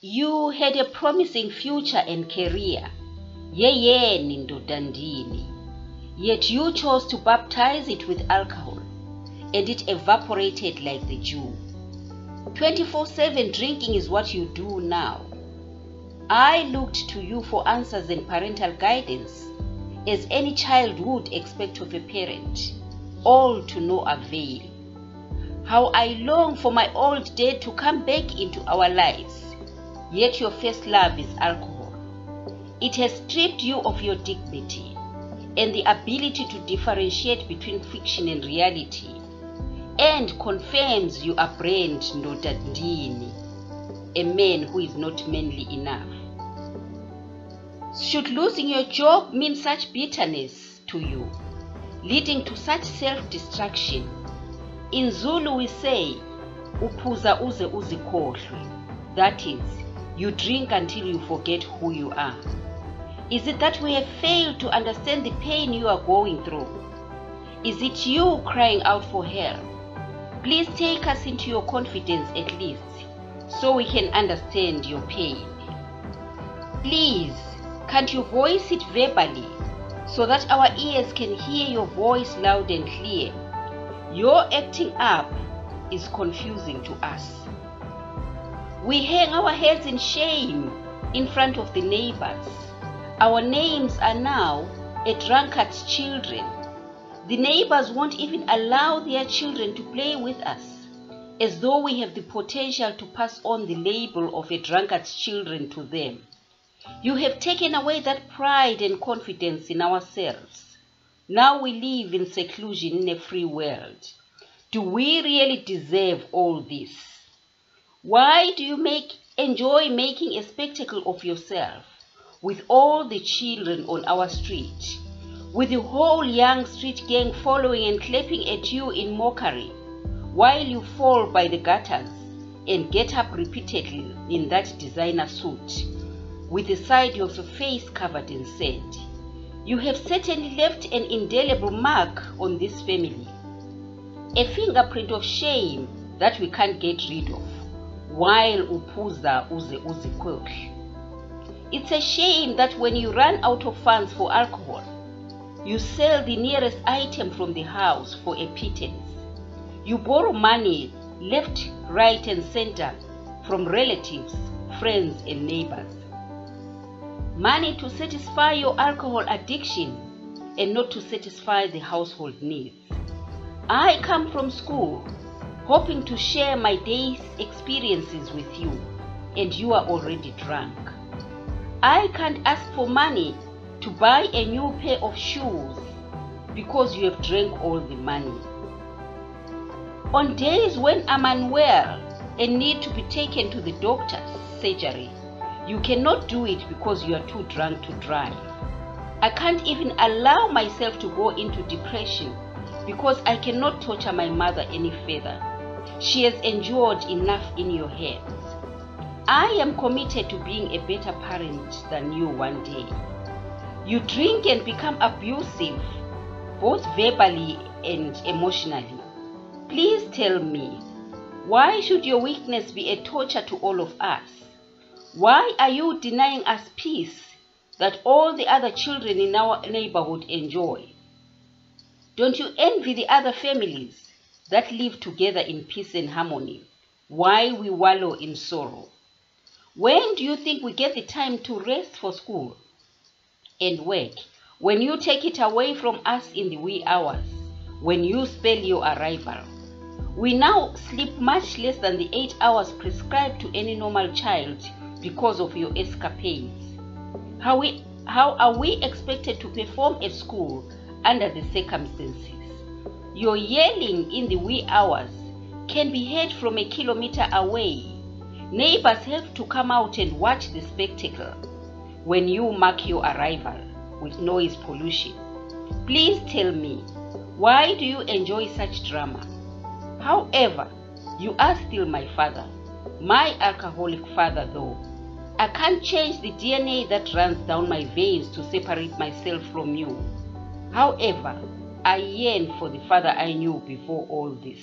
You had a promising future and career. Yeyeni, ndodandini. Yet you chose to baptize it with alcohol, and it evaporated like the dew. 24/7 drinking is what you do now. I looked to you for answers and parental guidance, as any child would expect of a parent, all to no avail. How I long for my old dad to come back into our lives, yet your first love is alcohol. It has stripped you of your dignity and the ability to differentiate between fiction and reality, and confirms you are brand ndodandini, a man who is not manly enough. Should losing your job mean such bitterness to you, leading to such self-destruction? In Zulu we say, uphuza uze uzikhohlwe. That is, you drink until you forget who you are. Is it that we have failed to understand the pain you are going through? Is it you crying out for help? Please take us into your confidence at least, so we can understand your pain. Please, can't you voice it verbally, so that our ears can hear your voice loud and clear? Your acting up is confusing to us. We hang our heads in shame in front of the neighbors. Our names are now a drunkard's children. The neighbors won't even allow their children to play with us, as though we have the potential to pass on the label of a drunkard's children to them. You have taken away that pride and confidence in ourselves. Now we live in seclusion in a free world. Do we really deserve all this? Why do you enjoy making a spectacle of yourself with all the children on our street, with the whole young street gang following and clapping at you in mockery, while you fall by the gutters and get up repeatedly in that designer suit, with the side of your face covered in sand? You have certainly left an indelible mark on this family, a fingerprint of shame that we can't get rid of, while uphuza uze uzikhohlwe. It's a shame that when you run out of funds for alcohol, you sell the nearest item from the house for a pittance. You borrow money left, right and center from relatives, friends and neighbors. Money to satisfy your alcohol addiction and not to satisfy the household needs. I come from school hoping to share my day's experiences with you, and you are already drunk. I can't ask for money to buy a new pair of shoes because you have drank all the money. On days when I'm unwell and need to be taken to the doctor's surgery, you cannot do it because you are too drunk to drive. I can't even allow myself to go into depression because I cannot torture my mother any further. She has endured enough in your hands. I am committed to being a better parent than you one day. You drink and become abusive, both verbally and emotionally. Please tell me, why should your weakness be a torture to all of us? Why are you denying us peace that all the other children in our neighborhood enjoy? Don't you envy the other families that live together in peace and harmony while we wallow in sorrow? When do you think we get the time to rest for school and work, when you take it away from us in the wee hours, when you spell your arrival? We now sleep much less than the 8 hours prescribed to any normal child because of your escapades. How are we expected to perform at school under the circumstances? Your yelling in the wee hours can be heard from a kilometer away. Neighbors have to come out and watch the spectacle when you mark your arrival with noise pollution. Please tell me, why do you enjoy such drama? However, you are still my father, my alcoholic father though. I can't change the DNA that runs down my veins to separate myself from you. However, I yearn for the father I knew before all this.